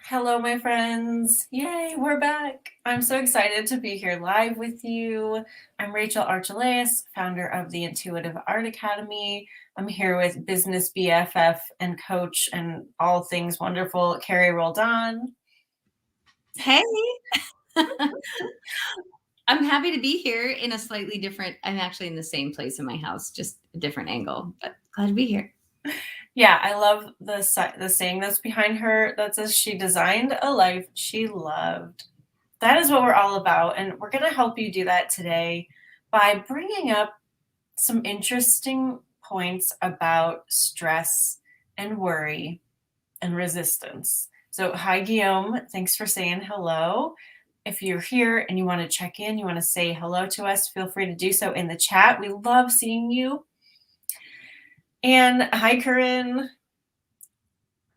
Hello, my friends. Yay, we're back. I'm so excited to be here live with you. I'm Rachel Archelaus, founder of the Intuitive Art Academy. I'm here with business BFF and coach and all things wonderful, Carrie Roldan. Hey, I'm happy to be here in a slightly different, I'm actually in the same place in my house, just a different angle, but glad to be here. Yeah, I love the saying that's behind her that says she designed a life she loved. That is what we're all about, and we're going to help you do that today by bringing up some interesting points about stress and worry and resistance. So, hi, Guillaume. Thanks for saying hello. If you're here and you want to check in, you want to say hello to us, feel free to do so in the chat. We love seeing you. And hi, Corinne.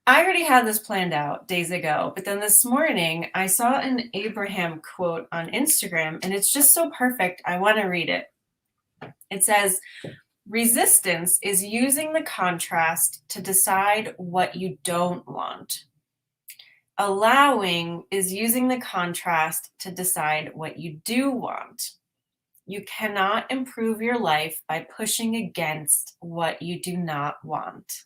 I already had this planned out days ago, but then this morning I saw an Abraham quote on Instagram, and it's just so perfect. I want to read it. It says, resistance is using the contrast to decide what you don't want. Allowing is using the contrast to decide what you do want. You cannot improve your life by pushing against what you do not want.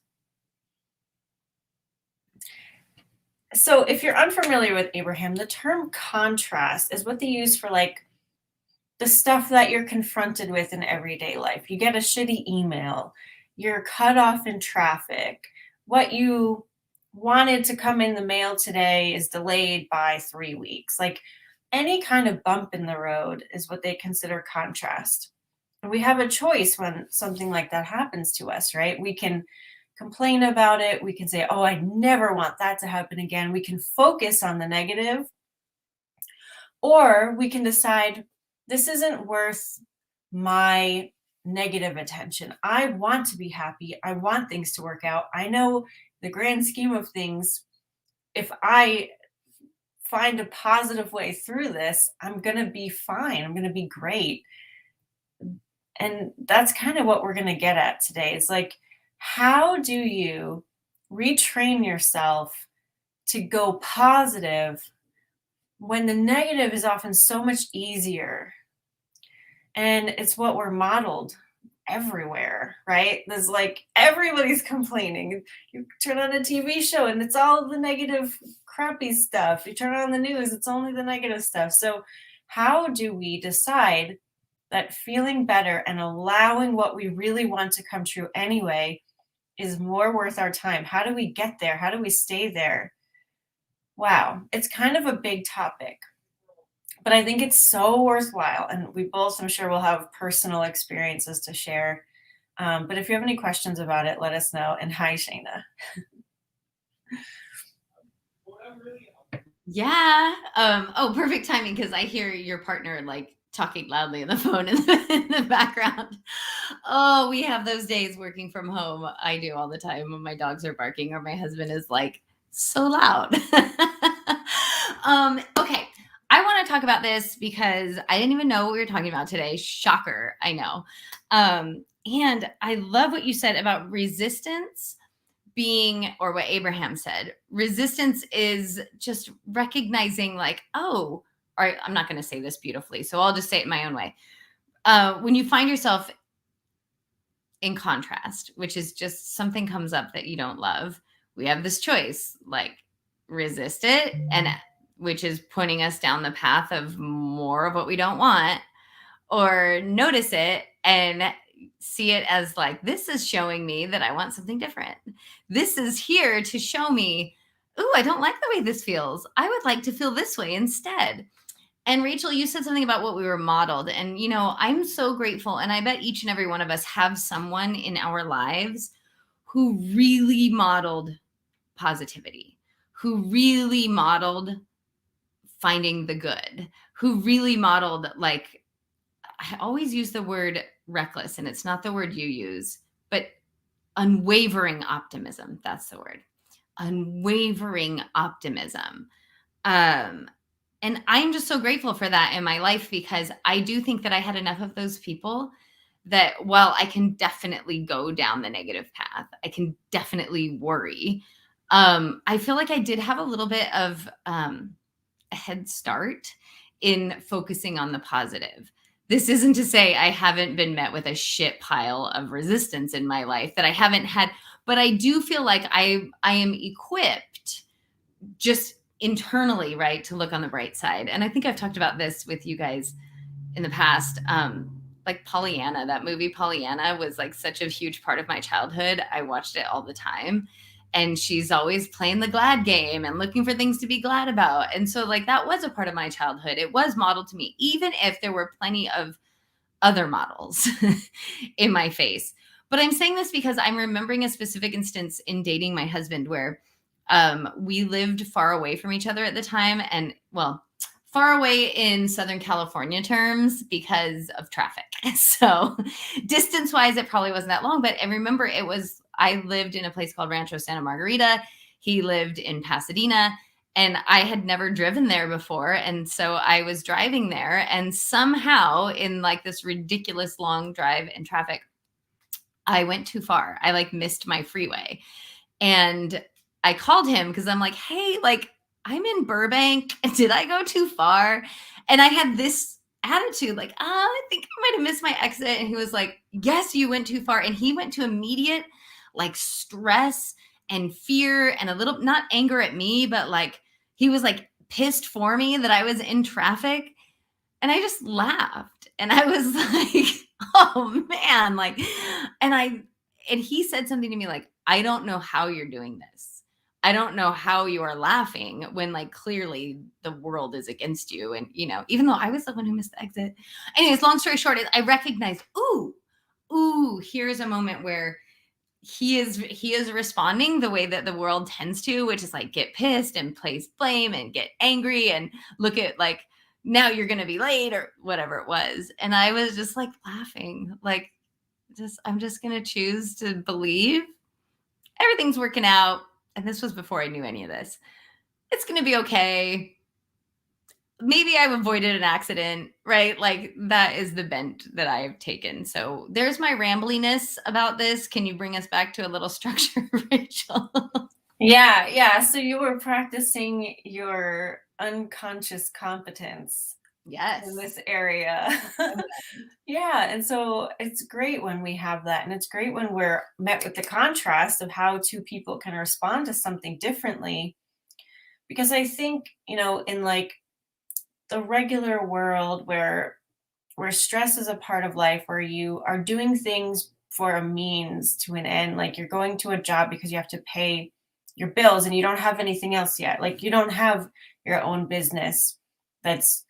So, if you're unfamiliar with Abraham, the term contrast is what they use for like the stuff that you're confronted with in everyday life. You get a shitty email, you're cut off in traffic, what you wanted to come in the mail today is delayed by 3 weeks. Like any kind of bump in the road is what they consider contrast. And we have a choice when something like that happens to us, right? We can complain about it. We can say, oh, I never want that to happen again. We can focus on the negative, or we can decide, this isn't worth my negative attention. I want to be happy. I want things to work out. I know the grand scheme of things, if I find a positive way through this, I'm going to be fine. I'm going to be great. And that's kind of what we're going to get at today. It's like, how do you retrain yourself to go positive when the negative is often so much easier? And it's what we're modeled everywhere, right? There's like everybody's complaining. You turn on a TV show and it's all the negative, crappy stuff. You turn on the news, it's only the negative stuff. So, how do we decide that feeling better and allowing what we really want to come true anyway is more worth our time? How do we get there? How do we stay there? Wow, it's kind of a big topic, but I think it's so worthwhile. And we both, I'm sure, will have personal experiences to share. But if you have any questions about it, let us know. And hi, Shayna. Yeah. Perfect timing because I hear your partner like talking loudly on the phone in the background. Oh, we have those days working from home. I do all the time when my dogs are barking or my husband is like so loud. Okay. I want to talk about this because I didn't even know what we were talking about today. Shocker, I know. And I love what you said about resistance being, or what Abraham said, resistance is just recognizing like, oh, or I'm not going to say this beautifully, so I'll just say it my own way. When you find yourself in contrast, which is just something comes up that you don't love, we have this choice, like resist it, and which is pointing us down the path of more of what we don't want, or notice it and see it as like, this is showing me that I want something different. This is here to show me, ooh, I don't like the way this feels. I would like to feel this way instead. And Rachel, you said something about what we were modeled. And, you know, I'm so grateful. And I bet each and every one of us have someone in our lives who really modeled positivity, who really modeled finding the good, who really modeled, like, I always use the word reckless, and it's not the word you use, but unwavering optimism. That's the word. Unwavering optimism. And I'm just so grateful for that in my life because I do think that I had enough of those people that while I can definitely go down the negative path, I can definitely worry. I feel like I did have a little bit of a head start in focusing on the positive. This isn't to say I haven't been met with a shit pile of resistance in my life that I haven't had, but I do feel like I am equipped just internally, right, to look on the bright side. And I think I've talked about this with you guys in the past. Like Pollyanna, that movie Pollyanna was like such a huge part of my childhood. I watched it all the time. And she's always playing the glad game and looking for things to be glad about. And so, like, that was a part of my childhood. It was modeled to me, even if there were plenty of other models in my face. But I'm saying this because I'm remembering a specific instance in dating my husband where we lived far away from each other at the time. And, well, far away in Southern California terms because of traffic. So distance wise, it probably wasn't that long, but I remember I lived in a place called Rancho Santa Margarita. He lived in Pasadena and I had never driven there before. And so I was driving there and somehow in like this ridiculous long drive in traffic, I went too far. I like missed my freeway. And I called him because I'm like, hey, like I'm in Burbank. Did I go too far? And I had this attitude like, I think I might have missed my exit. And he was like, yes, you went too far. And he went to immediate like stress and fear and a little, not anger at me, but like he was like pissed for me that I was in traffic. And I just laughed. And I was like, oh man, like, and he said something to me like, I don't know how you're doing this. I don't know how you are laughing when like clearly the world is against you. And, you know, even though I was the one who missed the exit. Anyways, long story short, I recognized, here's a moment where he is responding the way that the world tends to, which is like get pissed and place blame and get angry and look at like, now you're going to be late or whatever it was. And I was just like laughing, like, I'm just going to choose to believe everything's working out. And this was before I knew any of this. It's going to be okay. Maybe I've avoided an accident, right? Like that is the bent that I have taken. So there's my rambliness about this. Can you bring us back to a little structure, Rachel? Yeah. So you were practicing your unconscious competence Yes. in this area. Yeah. And so it's great when we have that. And it's great when we're met with the contrast of how two people can respond to something differently. Because I think, in like the regular world where stress is a part of life, where you are doing things for a means to an end, like you're going to a job because you have to pay your bills and you don't have anything else yet. Like you don't have your own business that's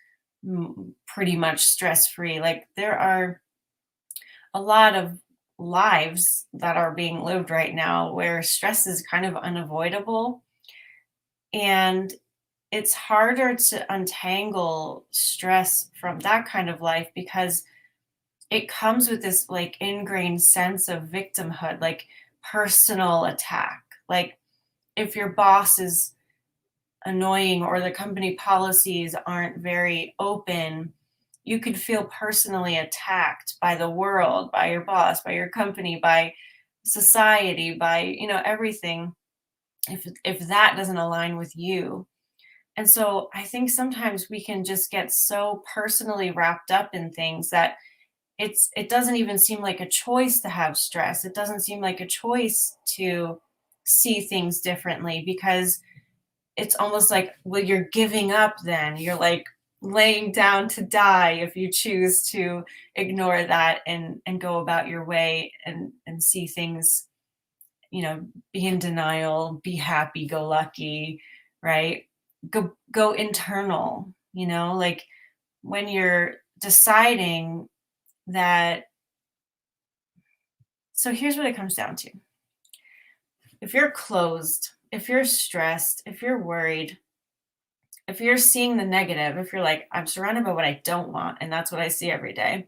pretty much stress free. Like there are a lot of lives that are being lived right now where stress is kind of unavoidable. And it's harder to untangle stress from that kind of life because it comes with this like ingrained sense of victimhood, like personal attack. Like if your boss is annoying or the company policies aren't very open, you could feel personally attacked by the world, by your boss, by your company, by society, by, everything if that doesn't align with you. And so I think sometimes we can just get so personally wrapped up in things that it doesn't even seem like a choice to have stress. It doesn't seem like a choice to see things differently because it's almost like, well, you're giving up then. You're like laying down to die if you choose to ignore that and go about your way and see things, be in denial, be happy, go lucky, right? Go internal, like when you're deciding that. So here's what it comes down to. If you're closed, if you're stressed, if you're worried, if you're seeing the negative, if you're like, I'm surrounded by what I don't want, and that's what I see every day,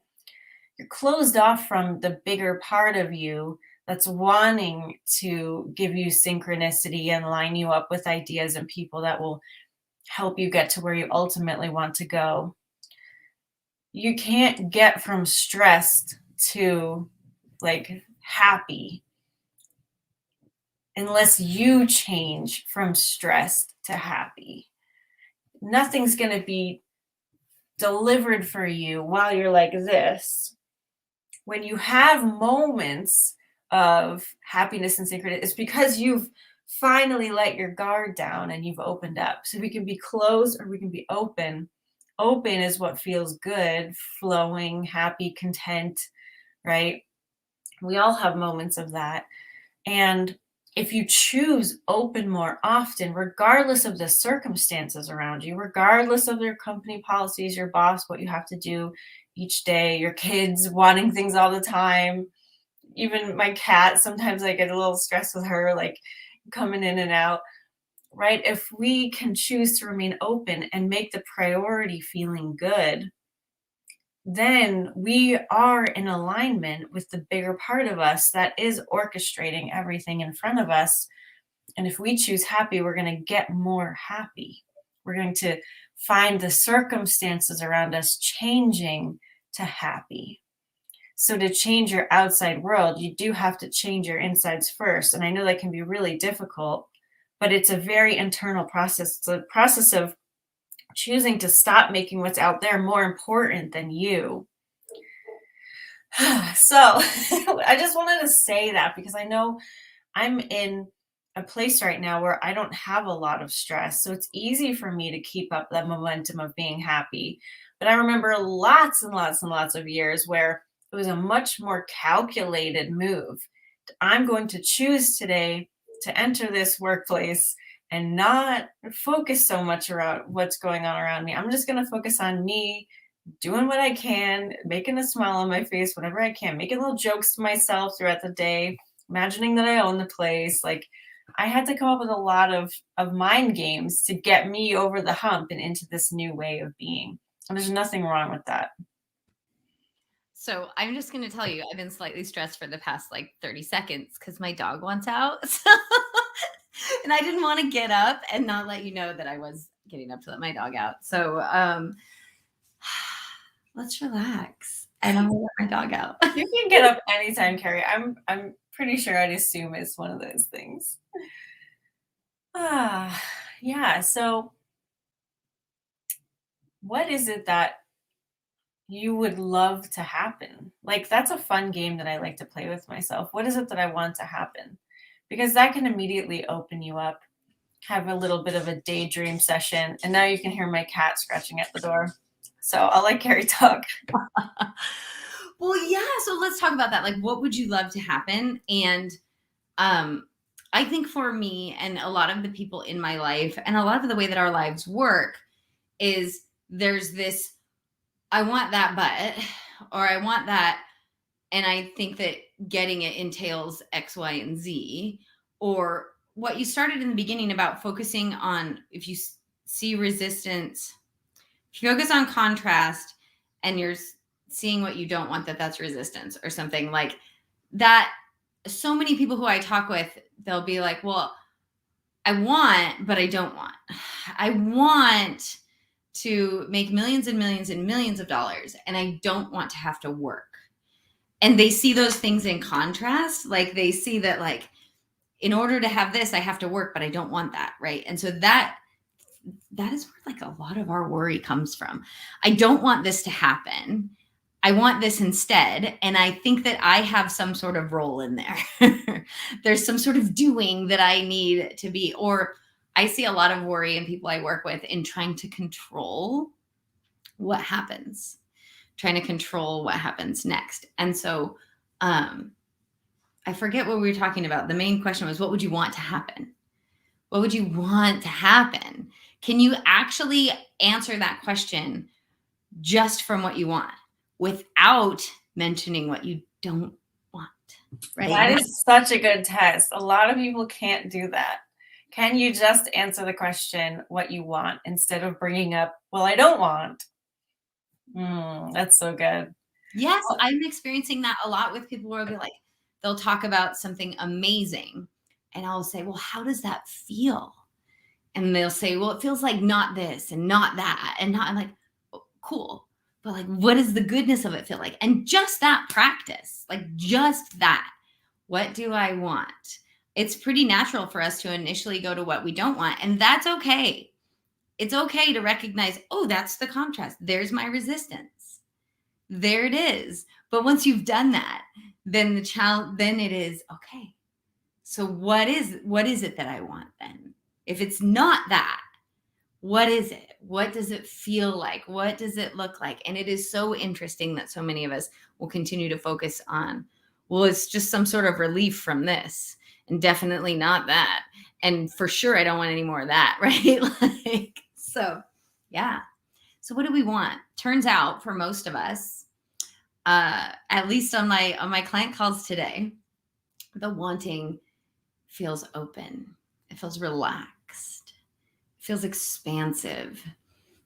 you're closed off from the bigger part of you that's wanting to give you synchronicity and line you up with ideas and people that will help you get to where you ultimately want to go. You can't get from stressed to like happy unless you change from stressed to happy. Nothing's going to be delivered for you while you're like this. When you have moments of happiness and synchronicity, it's because you've finally let your guard down and you've opened up. So we can be closed or we can be open. Open is what feels good, flowing, happy, content, right? We all have moments of that. And if you choose open more often, regardless of the circumstances around you, regardless of their company policies, your boss, what you have to do each day, your kids wanting things all the time, even my cat, sometimes I get a little stressed with her, like coming in and out, right? If we can choose to remain open and make the priority feeling good, then we are in alignment with the bigger part of us that is orchestrating everything in front of us. And if we choose happy, we're going to get more happy. We're going to find the circumstances around us changing to happy. So to change your outside world, you do have to change your insides first. And I know that can be really difficult, but it's a very internal process. It's a process of choosing to stop making what's out there more important than you. So I just wanted to say that because I know I'm in a place right now where I don't have a lot of stress. So it's easy for me to keep up that momentum of being happy. But I remember lots and lots and lots of years where it was a much more calculated move. I'm going to choose today to enter this workplace and not focus so much around what's going on around me. I'm just going to focus on me doing what I can, making a smile on my face whenever I can, making little jokes to myself throughout the day, imagining that I own the place. Like I had to come up with a lot of mind games to get me over the hump and into this new way of being. And there's nothing wrong with that. So I'm just going to tell you, I've been slightly stressed for the past like 30 seconds because my dog wants out. And I didn't want to get up and not let you know that I was getting up to let my dog out. So let's relax. And I'm going to let my dog out. You can get up anytime, Carrie. I'm pretty sure I'd assume it's one of those things. Yeah. So what is it that you would love to happen? Like that's a fun game that I like to play with myself. What is it that I want to happen? Because that can immediately open you up, have a little bit of a daydream session. And now you can hear my cat scratching at the door. So I'll let Carrie talk. Well, yeah. So let's talk about that. Like, what would you love to happen? And I think for me and a lot of the people in my life and a lot of the way that our lives work is there's this, I want that butt or I want that. And I think that getting it entails X, Y, and Z, or what you started in the beginning about focusing on, if you see resistance, if you focus on contrast and you're seeing what you don't want, that's resistance or something like that. So many people who I talk with, they'll be like, well, I want, but I don't want. I want to make millions and millions and millions of dollars, and I don't want to have to work. And they see those things in contrast. Like they see that like, in order to have this, I have to work, but I don't want that. Right. And so that is where like a lot of our worry comes from. I don't want this to happen. I want this instead. And I think that I have some sort of role in there. There's some sort of doing that I need to be, or I see a lot of worry in people I work with in trying to control what happens, trying to control what happens next. And so I forget what we were talking about. The main question was, what would you want to happen? What would you want to happen? Can you actually answer that question just from what you want without mentioning what you don't want? Right. That is such a good test. A lot of people can't do that. Can you just answer the question what you want instead of bringing up, well, I don't want? That's so good. Yes, I'm experiencing that a lot with people where they'll talk about something amazing and I'll say, well, how does that feel? And they'll say, well, it feels like not this and not that and not. I'm like, oh, cool. But like, what does the goodness of it feel like? And just that practice, like just that. What do I want? it's pretty natural for us to initially go to what we don't want. And that's okay. It's okay to recognize, oh, that's the contrast. There's my resistance. There it is. But once you've done that, then then it is okay. So what is it that I want then? If it's not that, what is it? What does it feel like? What does it look like? And it is so interesting that so many of us will continue to focus on, well, it's just some sort of relief from this, and definitely not that. And for sure, I don't want any more of that, right? Like, so yeah. So what do we want? Turns out for most of us, at least on my client calls today, the wanting feels open. It feels relaxed. It feels expansive.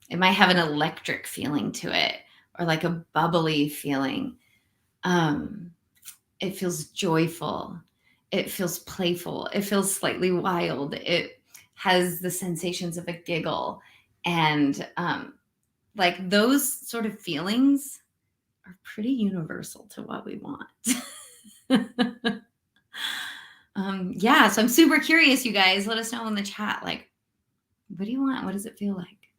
It might have an electric feeling to it, or like a bubbly feeling. It feels joyful. It feels playful. It feels slightly wild. It has the sensations of a giggle. And like those sort of feelings are pretty universal to what we want. Yeah, so I'm super curious, you guys. Let us know in the chat, like, what do you want? What does it feel like?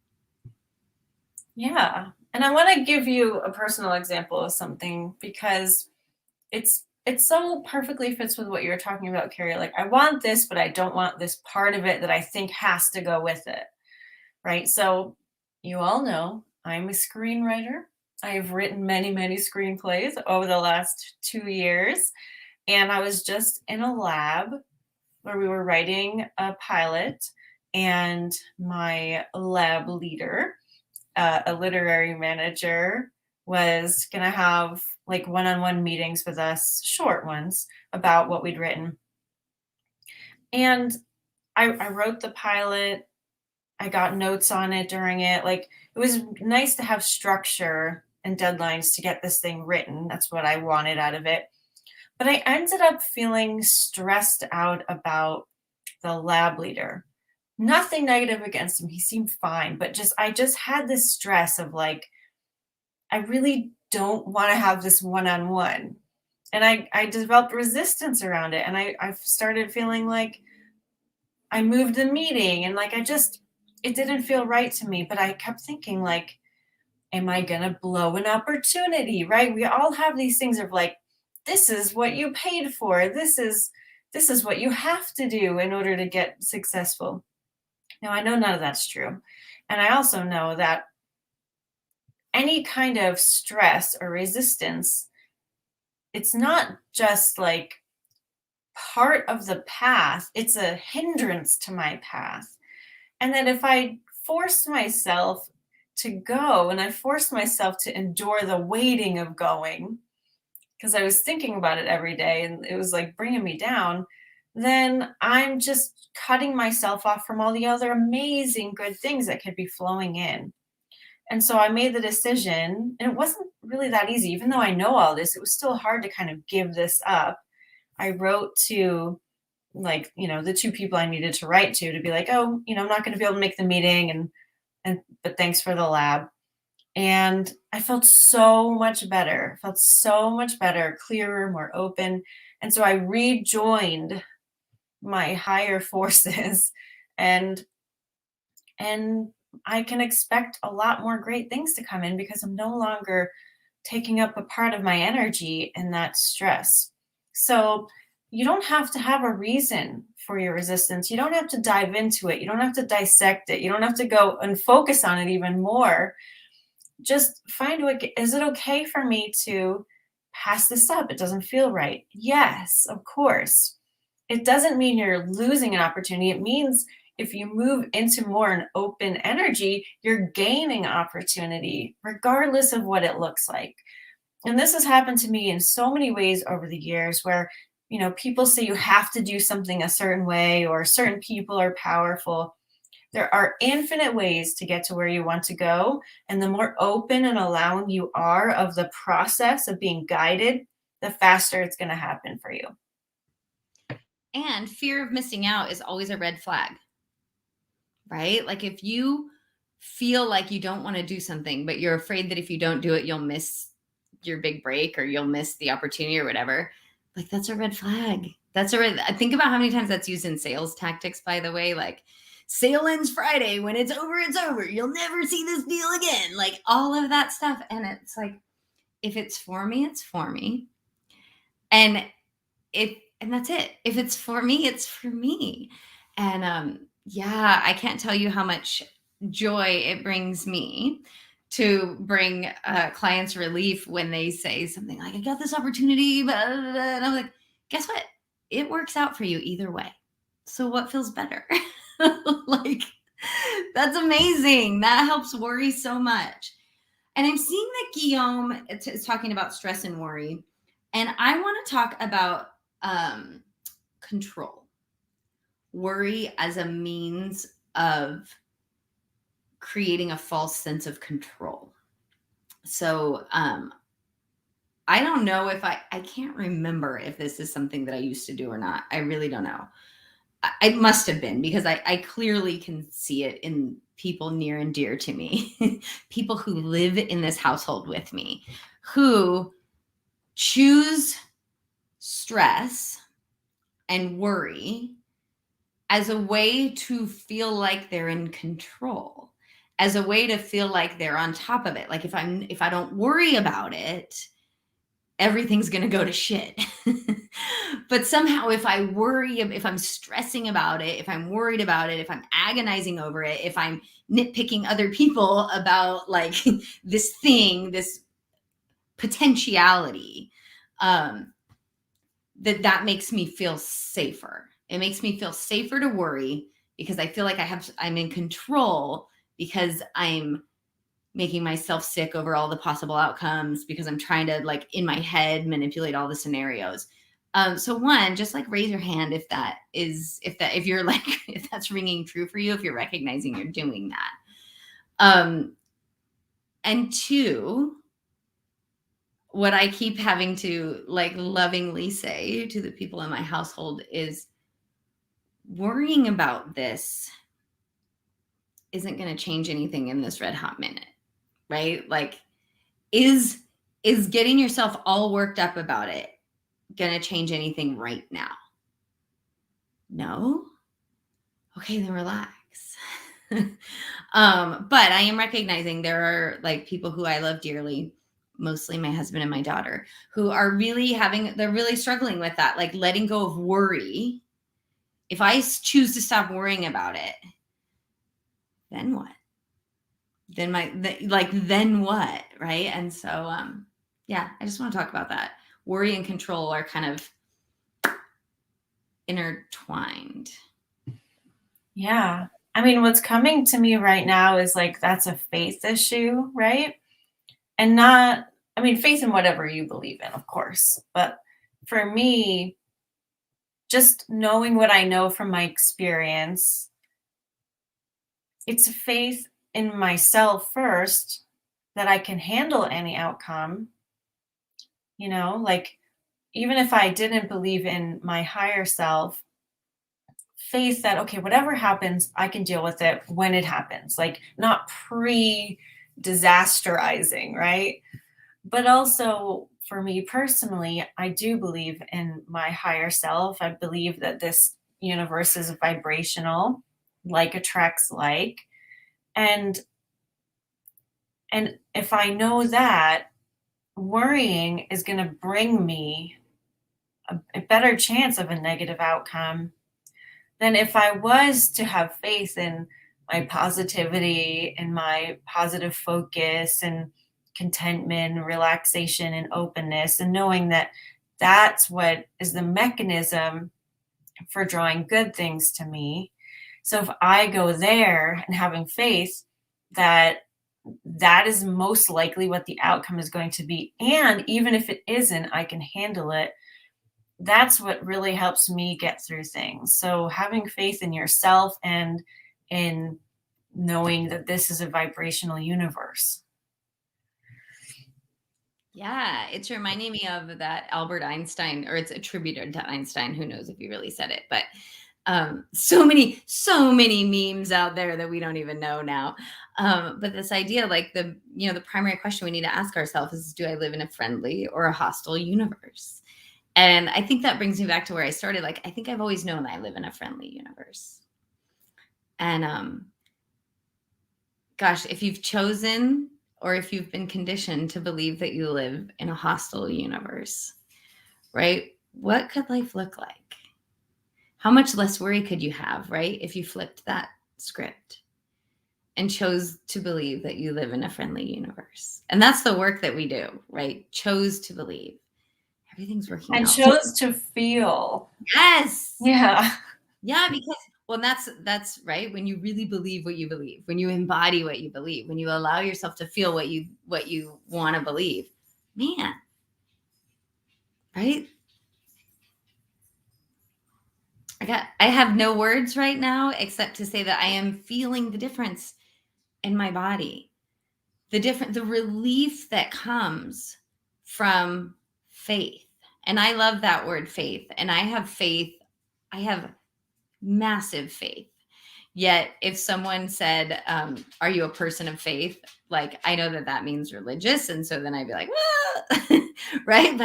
Yeah. And I want to give you a personal example of something because it's so perfectly fits with what you're talking about, Carrie. Like, I want this, but I don't want this part of it that I think has to go with it. Right. So you all know I'm a screenwriter. I've written many, many screenplays over the last 2 years. And I was just in a lab where we were writing a pilot, and my lab leader, a literary manager, was going to have like one-on-one meetings with us, short ones, about what we'd written. And I wrote the pilot. I got notes on it during it. Like, it was nice to have structure and deadlines to get this thing written. That's what I wanted out of it. But I ended up feeling stressed out about the lab leader. Nothing negative against him. He seemed fine, but I just had this stress of like, I really don't want to have this one-on-one. And I developed resistance around it. And I started feeling like I moved the meeting, and like it didn't feel right to me. But I kept thinking, like, am I gonna blow an opportunity? Right? We all have these things of like, this is what you paid for. This is what you have to do in order to get successful. Now, I know none of that's true. And I also know that any kind of stress or resistance, it's not just like part of the path, it's a hindrance to my path. And that if I force myself to go and I forced myself to endure the waiting of going, because I was thinking about it every day and it was like bringing me down, then I'm just cutting myself off from all the other amazing good things that could be flowing in. And so I made the decision, and it wasn't really that easy. Even though I know all this, it was still hard to kind of give this up. I wrote to, like, the two people I needed to write to be like, oh, I'm not going to be able to make the meeting, but thanks for the lab. And I felt so much better, clearer, more open. And so I rejoined my higher forces, and I can expect a lot more great things to come in because I'm no longer taking up a part of my energy in that stress. So you don't have to have a reason for your resistance. You don't have to dive into it. You don't have to dissect it. You don't have to go and focus on it even more. Just find is it okay for me to pass this up? It doesn't feel right. Yes, of course. It doesn't mean you're losing an opportunity. It means if you move into more an open energy, you're gaining opportunity, regardless of what it looks like. And this has happened to me in so many ways over the years where, people say you have to do something a certain way or certain people are powerful. There are infinite ways to get to where you want to go. And the more open and allowing you are of the process of being guided, the faster it's going to happen for you. And fear of missing out is always a red flag, right? Like if you feel like you don't want to do something, but you're afraid that if you don't do it, you'll miss your big break or you'll miss the opportunity or whatever, like that's a red flag. Think about how many times that's used in sales tactics, by the way, like sale ends Friday. When it's over, it's over. You'll never see this deal again. Like all of that stuff. And it's like, if it's for me, it's for me. And and that's it. If it's for me, it's for me. And yeah, I can't tell you how much joy it brings me to bring clients relief when they say something like, I got this opportunity, blah, blah, blah. And I'm like, guess what? It works out for you either way. So what feels better? Like, that's amazing. That helps worry so much. And I'm seeing that Guillaume is talking about stress and worry. And I want to talk about control. Worry as a means of creating a false sense of control. So I don't know if I can't remember if this is something that I used to do or not. I really don't know. It must have been, because I clearly can see it in people near and dear to me, people who live in this household with me, who choose stress and worry as a way to feel like they're in control, as a way to feel like they're on top of it. Like if I don't worry about it, everything's going to go to shit. But somehow if I worry, if I'm stressing about it, if I'm worried about it, if I'm agonizing over it, if I'm nitpicking other people about like this thing, this potentiality, that makes me feel safer. It makes me feel safer to worry because I feel like I'm in control, because I'm making myself sick over all the possible outcomes, because I'm trying to, like, in my head, manipulate all the scenarios. So one, just like raise your hand if you're like, if that's ringing true for you, if you're recognizing you're doing that. And two, what I keep having to like lovingly say to the people in my household is, worrying about this isn't going to change anything in this red hot minute, right? Like, is getting yourself all worked up about it going to change anything right now? No? Okay, then relax. But I am recognizing there are like people who I love dearly, mostly my husband and my daughter, who are really they're really struggling with that, like letting go of worry. If I choose to stop worrying about it, then what? Then then what? Right. And so, yeah, I just want to talk about that. Worry and control are kind of intertwined. Yeah. I mean, what's coming to me right now is like, that's a faith issue, right? And not, I mean, faith in whatever you believe in, of course. But for me, just knowing what I know from my experience, it's a faith in myself first, that I can handle any outcome. Like, even if I didn't believe in my higher self, faith that, okay, whatever happens, I can deal with it when it happens, like not disasterizing, right? But also for me personally, I do believe in my higher self. I believe that this universe is vibrational, like attracts like. And and if I know that, worrying is going to bring me a better chance of a negative outcome than if I was to have faith in my positivity and my positive focus and contentment, relaxation, and openness, and knowing that that's what is the mechanism for drawing good things to me. So if I go there and having faith that that is most likely what the outcome is going to be, and even if it isn't, I can handle it. That's what really helps me get through things. So having faith in yourself and in knowing that this is a vibrational universe. Yeah, it's reminding me of that Albert Einstein, or it's attributed to Einstein. Who knows if he really said it, but so many memes out there that we don't even know now. But this idea, like the primary question we need to ask ourselves is, do I live in a friendly or a hostile universe? And I think that brings me back to where I started. Like, I think I've always known I live in a friendly universe. And gosh, if you've chosen or if you've been conditioned to believe that you live in a hostile universe, right? What could life look like? How much less worry could you have, right? If you flipped that script and chose to believe that you live in a friendly universe. And that's the work that we do, right? Chose to believe everything's working And out. chose to feel. Yes. Yeah. Yeah, because well, that's right. When you really believe what you believe, when you embody what you believe, when you allow yourself to feel what you want to believe, man, right? I have no words right now except to say that I am feeling the difference in my body. The relief that comes from faith. And I love that word faith. And I have faith. I have massive faith. Yet if someone said, are you a person of faith? Like, I know that that means religious. And so then I'd be like, well, right.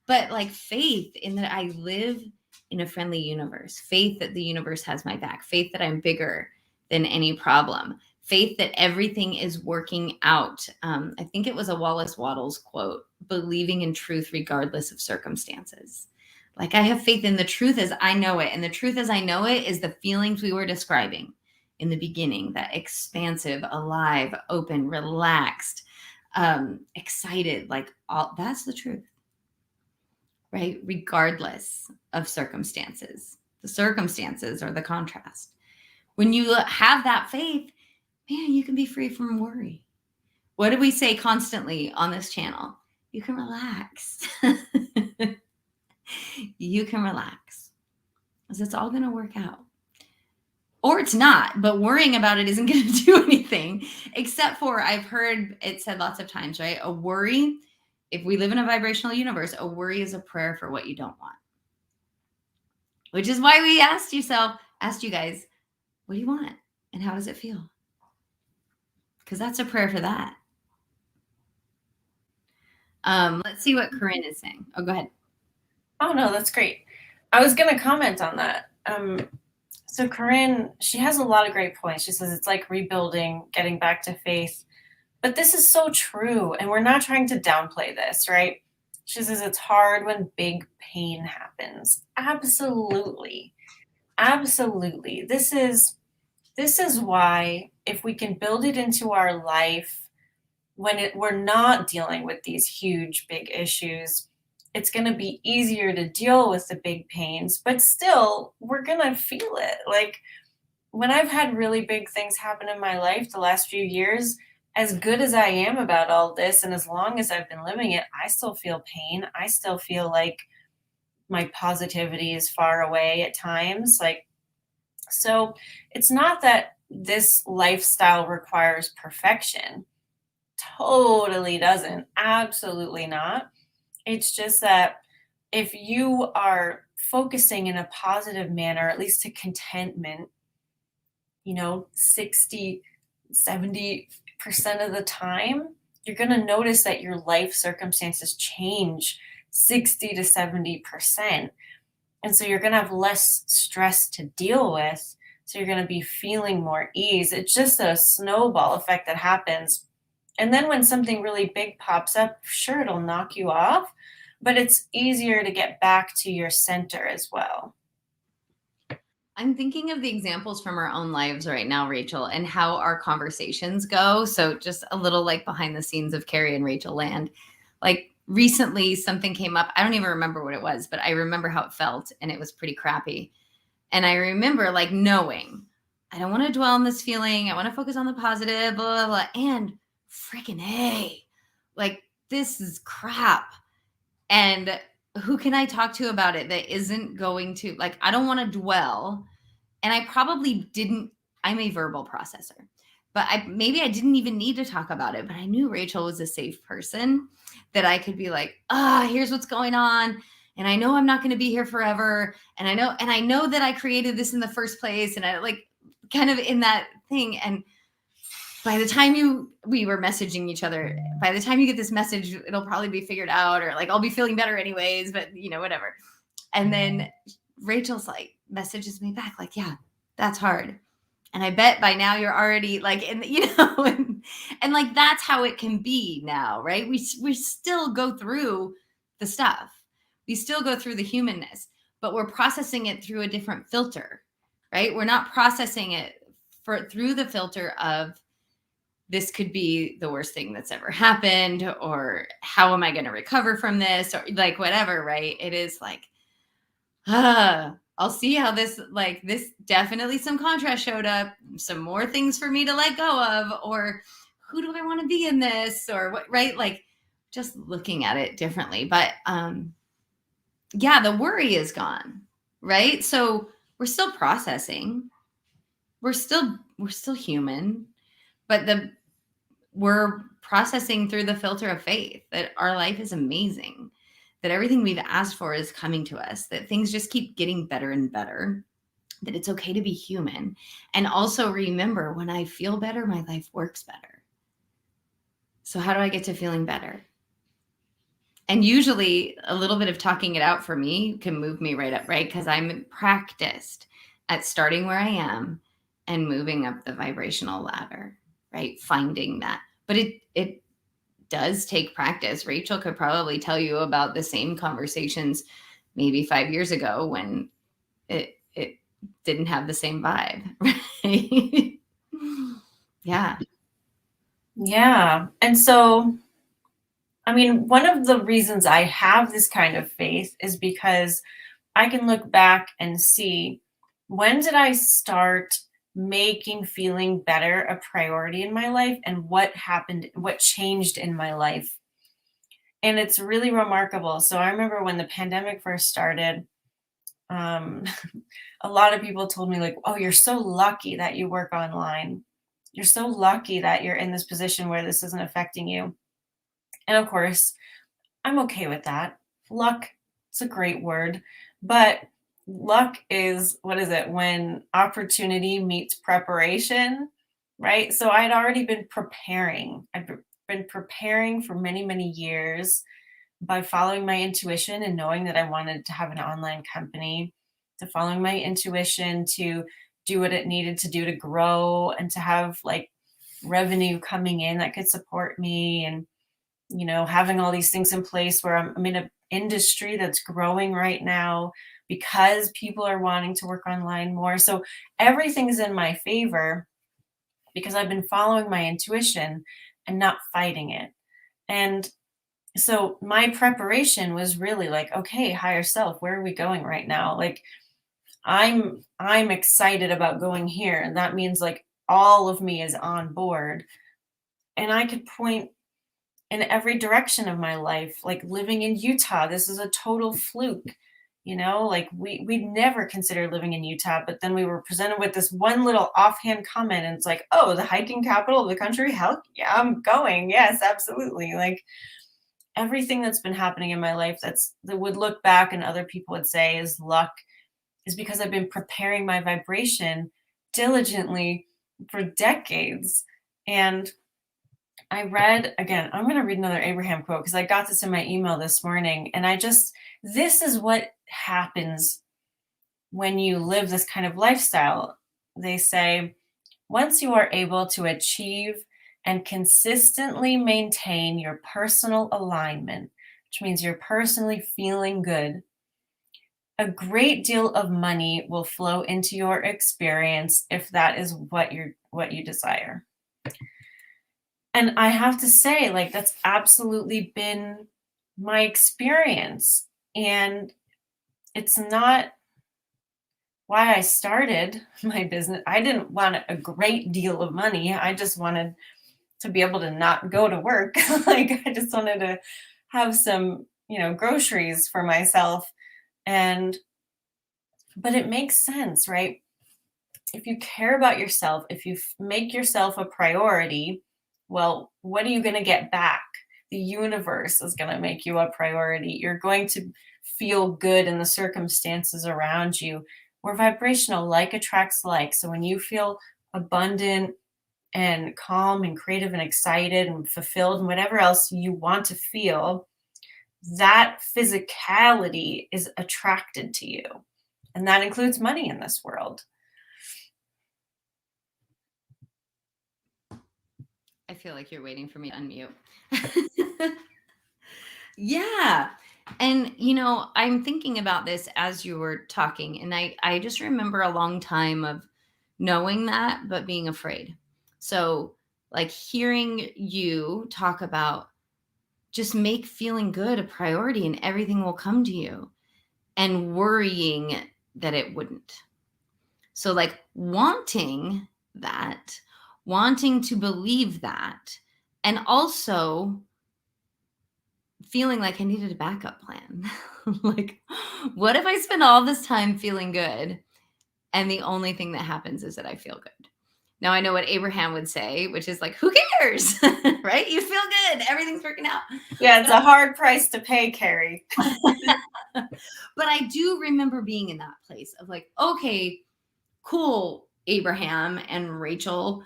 But like faith in that I live in a friendly universe, faith that the universe has my back, faith that I'm bigger than any problem, faith that everything is working out. I think it was a Wallace Wattles quote, believing in truth regardless of circumstances. Like I have faith in the truth as I know it. And the truth as I know it is the feelings we were describing in the beginning, that expansive, alive, open, relaxed, excited, like all that's the truth, right? Regardless of circumstances. The circumstances are the contrast. When you have that faith, man, you can be free from worry. What do we say constantly on this channel? You can relax. You can relax because it's all going to work out. Or it's not, but worrying about it isn't going to do anything, except for I've heard it said lots of times, right? A worry, if we live in a vibrational universe, a worry is a prayer for what you don't want. Which is why we asked you guys, what do you want? And how does it feel? Because that's a prayer for that. Let's see what Corinne is saying. Oh, go ahead. Oh, no, that's great. I was going to comment on that. So Corinne, she has a lot of great points. She says it's like rebuilding, getting back to faith. But this is so true. And we're not trying to downplay this, right? She says it's hard when big pain happens. Absolutely. Absolutely. This is why if we can build it into our life when we're not dealing with these huge big issues, it's going to be easier to deal with the big pains, but still we're going to feel it. Like when I've had really big things happen in my life the last few years, as good as I am about all this and as long as I've been living it, I still feel pain. I still feel like my positivity is far away at times. Like, so it's not that this lifestyle requires perfection. Totally doesn't. Absolutely not. It's just that if you are focusing in a positive manner, at least to contentment, 60, 70% of the time, you're going to notice that your life circumstances change 60 to 70%. And so you're going to have less stress to deal with. So you're going to be feeling more ease. It's just a snowball effect that happens. And then when something really big pops up, sure, it'll knock you off, but it's easier to get back to your center as well. I'm thinking of the examples from our own lives right now, Rachel, and how our conversations go. So just a little like behind the scenes of Carrie and Rachel land. Like recently something came up. I don't even remember what it was, but I remember how it felt and it was pretty crappy. And I remember like knowing I don't want to dwell on this feeling. I want to focus on the positive, blah, blah, blah. And freaking A, like this is crap. And who can I talk to about it that isn't going to, like, I don't want to dwell. And I probably didn't, I'm a verbal processor, but maybe I didn't even need to talk about it, but I knew Rachel was a safe person that I could be like, here's what's going on. And I know I'm not going to be here forever. And I know that I created this in the first place. And I like kind of in that thing. And by the time we were messaging each other, by the time you get this message, it'll probably be figured out, or like I'll be feeling better anyways, but whatever. And then Rachel's like messages me back like, yeah, that's hard. And I bet by now you're already like in and like that's how it can be now, right? We still go through the stuff. We still go through the humanness, but we're processing it through a different filter, right? We're not processing it through the filter of this could be the worst thing that's ever happened, or how am I going to recover from this, or like whatever, right? It is like, I'll see how this definitely some contrast showed up, some more things for me to let go of, or who do I want to be in this, or what, right? Like just looking at it differently. But yeah, the worry is gone, right? So we're still processing. We're still human, but we're processing through the filter of faith that our life is amazing, that everything we've asked for is coming to us, that things just keep getting better and better, that it's okay to be human. And also remember, when I feel better, my life works better. So how do I get to feeling better? And usually a little bit of talking it out for me can move me right up, right? Because I'm practiced at starting where I am and moving up the vibrational ladder, right? Finding that. But it does take practice. Rachel could probably tell you about the same conversations maybe 5 years ago when it didn't have the same vibe, right? Yeah. Yeah. And so, I mean, one of the reasons I have this kind of faith is because I can look back and see, when did I start making feeling better a priority in my life, and what happened, what changed in my life. And it's really remarkable. So I remember when the pandemic first started, um, a lot of people told me, like, oh, you're so lucky that you work online. You're so lucky that you're in this position where this isn't affecting you. And of course, I'm okay with that. Luck, it's a great word, but luck is, what is it? When opportunity meets preparation, right? So I'd already been preparing. Been preparing for many, many years by following my intuition and knowing that I wanted to have an online company, to following my intuition to do what it needed to do to grow and to have like revenue coming in that could support me, and having all these things in place where I'm in an industry that's growing right now because people are wanting to work online more. So everything's in my favor because I've been following my intuition and not fighting it. And so my preparation was really like, okay, higher self, where are we going right now? Like I'm excited about going here, and that means like all of me is on board, and I could point in every direction of my life. Like living in Utah, this is a total fluke. Like we never considered living in Utah, but then we were presented with this one little offhand comment, and it's like, oh, the hiking capital of the country, hell yeah, I'm going. Yes, absolutely. Like everything that's been happening in my life that would look back and other people would say is luck, is because I've been preparing my vibration diligently for decades. And I read, again, I'm going to read another Abraham quote because I got this in my email this morning. And this is what happens when you live this kind of lifestyle. They say, once you are able to achieve and consistently maintain your personal alignment, which means you're personally feeling good, a great deal of money will flow into your experience if that is what you desire. And I have to say, like, that's absolutely been my experience. And it's not why I started my business. I didn't want a great deal of money. I just wanted to be able to not go to work. Like, I just wanted to have some, groceries for myself. But it makes sense, right? If you care about yourself, if you make yourself a priority, well, what are you going to get back? The universe is going to make you a priority. You're going to feel good in the circumstances around you. We're vibrational, like attracts like. So when you feel abundant and calm and creative and excited and fulfilled and whatever else you want to feel, that physicality is attracted to you. And that includes money in this world. I feel like you're waiting for me to unmute. Yeah. And, I'm thinking about this as you were talking, and I just remember a long time of knowing that, but being afraid. So, like hearing you talk about just make feeling good a priority and everything will come to you, and worrying that it wouldn't. So, like wanting that, wanting to believe that, and also feeling like I needed a backup plan. Like, what if I spend all this time feeling good and the only thing that happens is that I feel good? Now I know what Abraham would say, which is like, who cares? Right? You feel good. Everything's working out. Yeah, it's a hard price to pay, Carrie. But I do remember being in that place of like, okay, cool, Abraham and Rachel.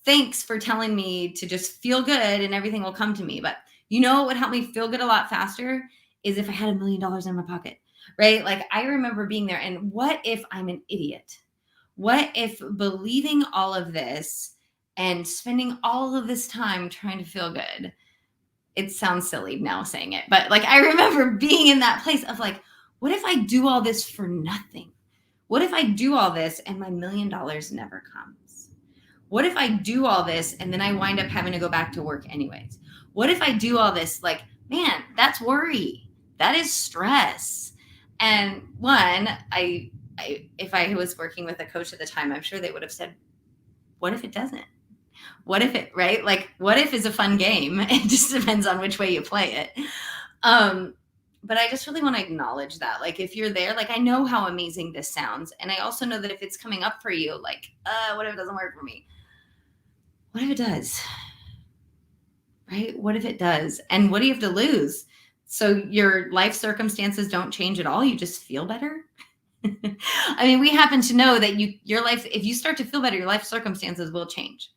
Thanks for telling me to just feel good and everything will come to me. But what would help me feel good a lot faster is if I had $1 million in my pocket, right? Like I remember being there. And what if I'm an idiot? What if believing all of this and spending all of this time trying to feel good? It sounds silly now saying it, but like I remember being in that place of like, what if I do all this for nothing? What if I do all this and my $1 million never comes? What if I do all this and then I wind up having to go back to work anyways? What if I do all this? Like, man, that's worry. That is stress. And one, if I was working with a coach at the time, I'm sure they would have said, what if it doesn't? What if it, right? Like, what if is a fun game? It just depends on which way you play it. But I just really want to acknowledge that. Like, if you're there, like, I know how amazing this sounds. And I also know that if it's coming up for you, like, what if it doesn't work for me? What if it does? Right? What if it does? And what do you have to lose? So your life circumstances don't change at all. You just feel better. I mean, we happen to know that your life, if you start to feel better, your life circumstances will change.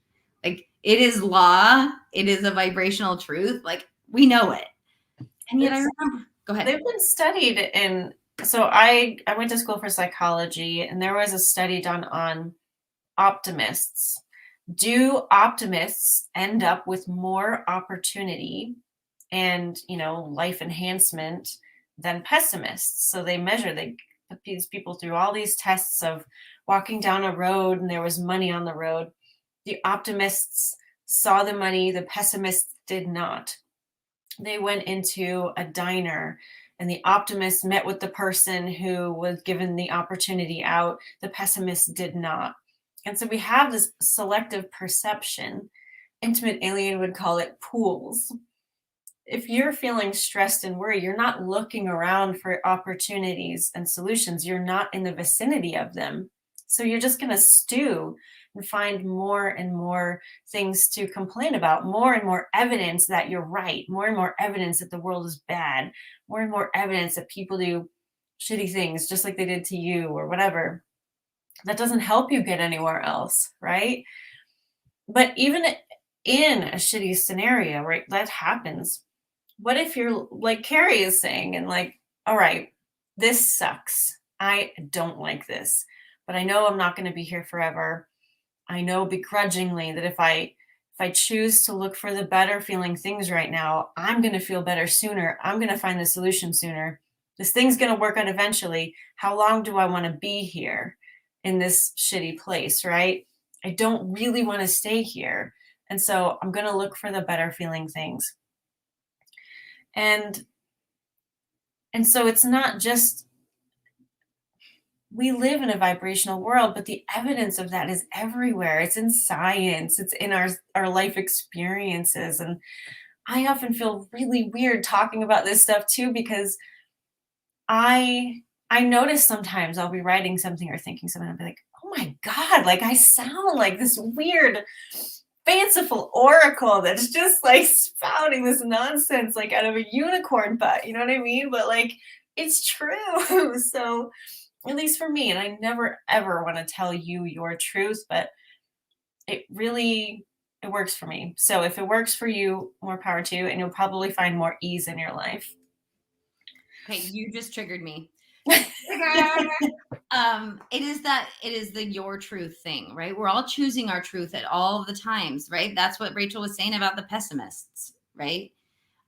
Like it is law. It is a vibrational truth. Like we know it. And yet I remember, go ahead. They've been studied in, so I went to school for psychology, and there was a study done on optimists. Do optimists end up with more opportunity and, life enhancement than pessimists? So they put these people through all these tests of walking down a road and there was money on the road. The optimists saw the money, the pessimists did not. They went into a diner and the optimist met with the person who was given the opportunity out. The pessimist did not. And so we have this selective perception. Intimate Alien would call it pools. If you're feeling stressed and worried, you're not looking around for opportunities and solutions. You're not in the vicinity of them. So you're just going to stew and find more and more things to complain about, more and more evidence that you're right, more and more evidence that the world is bad, more and more evidence that people do shitty things just like they did to you or whatever. That doesn't help you get anywhere else, right? But even in a shitty scenario, right, that happens. What if you're like Carrie is saying and like, all right, this sucks. I don't like this, but I know I'm not going to be here forever. I know begrudgingly that if I choose to look for the better feeling things right now, I'm going to feel better sooner. I'm going to find the solution sooner. This thing's going to work out eventually. How long do I want to be here in this shitty place, right? I don't really want to stay here. And so I'm going to look for the better feeling things. And so it's not just, we live in a vibrational world, but the evidence of that is everywhere. It's in science, it's in our life experiences. And I often feel really weird talking about this stuff too, because I notice sometimes I'll be writing something or thinking something, I'll be like, oh my God, like I sound like this weird fanciful oracle that's just like spouting this nonsense like out of a unicorn butt, you know what I mean? But like it's true. So at least for me, and I never ever want to tell you your truth, but it really it works for me. So if it works for you, more power to you, and you'll probably find more ease in your life. Okay, you just triggered me. It is the your truth thing, right? We're all choosing our truth at all of the times, right? That's what Rachel was saying about the pessimists, right?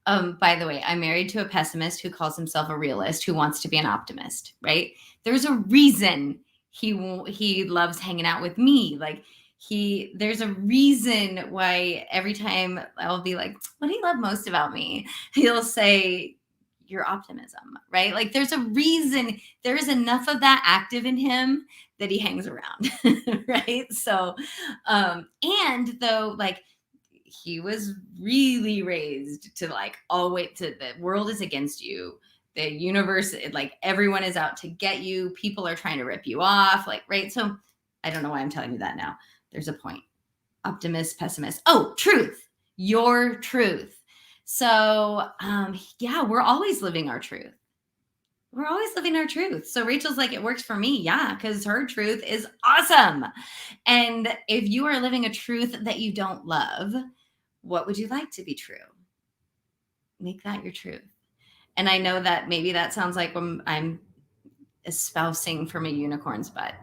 By the way, I'm married to a pessimist who calls himself a realist who wants to be an optimist, right? There's a reason he loves hanging out with me. Like there's a reason why every time I'll be like, what do you love most about me? He'll say your optimism, right? Like there's a reason, there is enough of that active in him that he hangs around, right? So and though like he was really raised to like always to the world is against you, the universe, like everyone is out to get you, people are trying to rip you off, like, right? So I don't know why I'm telling you that now. There's a point. Optimist, pessimist. Oh, truth. Your truth. So yeah, we're always living our truth. We're always living our truth. So Rachel's like, it works for me. Yeah, because her truth is awesome. And if you are living a truth that you don't love, what would you like to be true? Make that your truth. And I know that maybe that sounds like I'm espousing from a unicorn's butt,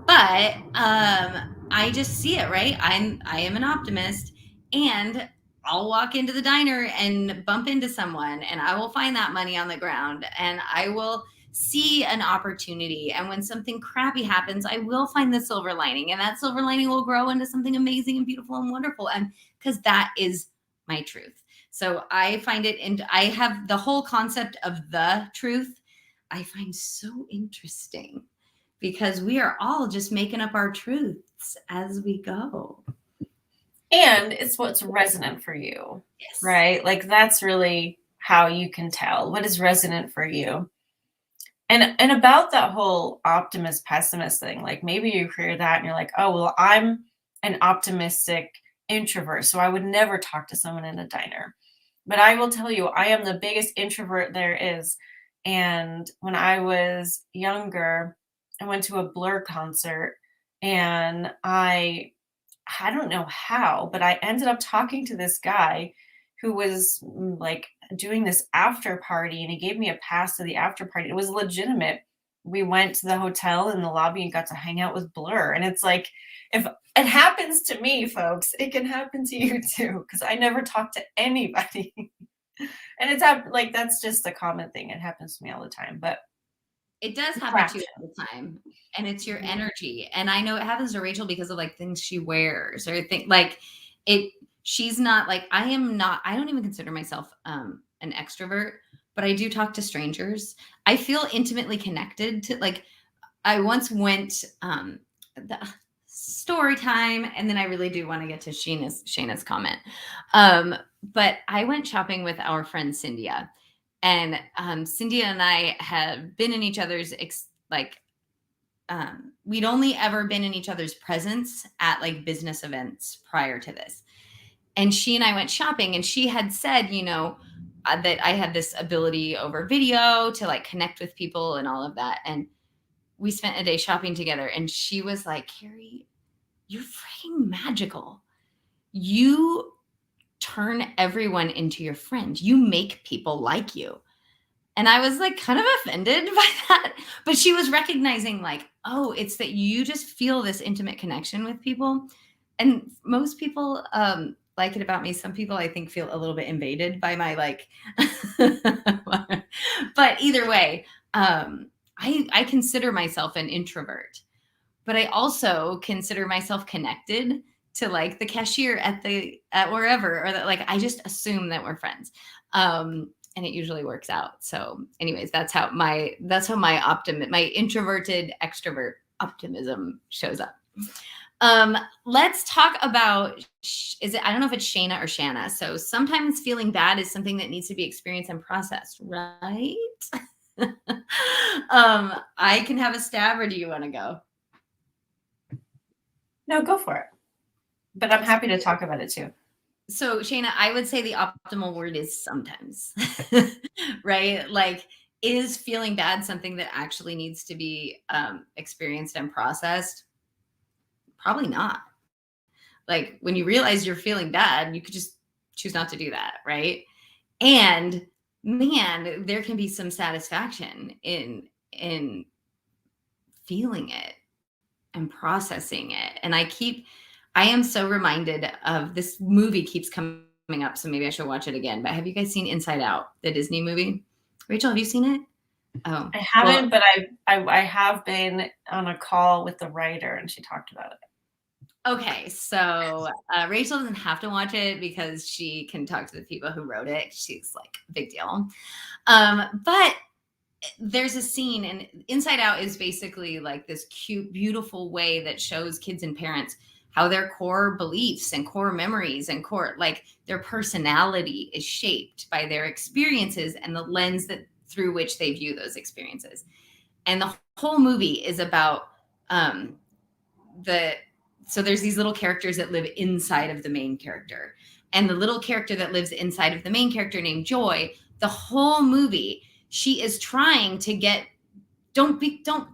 but I just see it, right? I am an optimist, and I'll walk into the diner and bump into someone, and I will find that money on the ground, and I will see an opportunity. And when something crappy happens, I will find the silver lining, and that silver lining will grow into something amazing and beautiful and wonderful. And because that is my truth. So I find it, and I have the whole concept of the truth I find so interesting because we are all just making up our truths as we go. And it's what's resonant for you, Yes. right? Like that's really how you can tell what is resonant for you. And about that whole optimist pessimist thing, like maybe you hear that and you're like, oh well, I'm an optimistic introvert, so I would never talk to someone in a diner. But I will tell you, I am the biggest introvert there is. And when I was younger, I went to a Blur concert, and I don't know how, but I ended up talking to this guy who was like doing this after party, and he gave me a pass to the after party. It was legitimate. We went to the hotel in the lobby and got to hang out with Blur. And it's like, if it happens to me, folks, it can happen to you too, because I never talk to anybody. And like that's just a common thing. It happens to me all the time. But it does happen to you all the time, and it's your energy. And I know it happens to Rachel because of like things she wears or think like it. She's not like I am not. I don't even consider myself an extrovert, but I do talk to strangers. I feel intimately connected to like. I once went the story time, and then I really do want to get to Shayna's comment. But I went shopping with our friend Cyndia. And Cyndia and I have been in each other's we'd only ever been in each other's presence at like business events prior to this. And she and I went shopping, and she had said, that I had this ability over video to like connect with people and all of that. And we spent a day shopping together, and she was like, Carrie, you're freaking magical. You turn everyone into your friend. You make people like you. And I was like kind of offended by that. But she was recognizing like, oh, it's that you just feel this intimate connection with people. And most people like it about me. Some people I think feel a little bit invaded by my like, but either way, I consider myself an introvert, but I also consider myself connected to like the cashier at wherever, or that like I just assume that we're friends. And it usually works out. So anyways, that's how my my introverted extrovert optimism shows up. Let's talk about I don't know if it's Shayna or Shanna. So sometimes feeling bad is something that needs to be experienced and processed, right? I can have a stab, or do you want to go? no, go for it. But I'm happy to talk about it too. So Shayna, I would say the optimal word is sometimes, right? Like, is feeling bad something that actually needs to be experienced and processed? Probably not. Like when you realize you're feeling bad, you could just choose not to do that, right? And man, there can be some satisfaction in feeling it and processing it. And I am so reminded of this movie keeps coming up, so maybe I should watch it again. But have you guys seen Inside Out, the Disney movie? Rachel, have you seen it? Oh, I well, haven't, but I have been on a call with the writer and she talked about it. okay. So Rachel doesn't have to watch it because she can talk to the people who wrote it. She's like, big deal. But there's a scene, and Inside Out is basically like this cute, beautiful way that shows kids and parents how their core beliefs and core memories and core, like their personality is shaped by their experiences and the lens that through which they view those experiences. And the whole movie is about so there's these little characters that live inside of the main character. And the little character that lives inside of the main character named Joy, the whole movie, she is trying to get, don't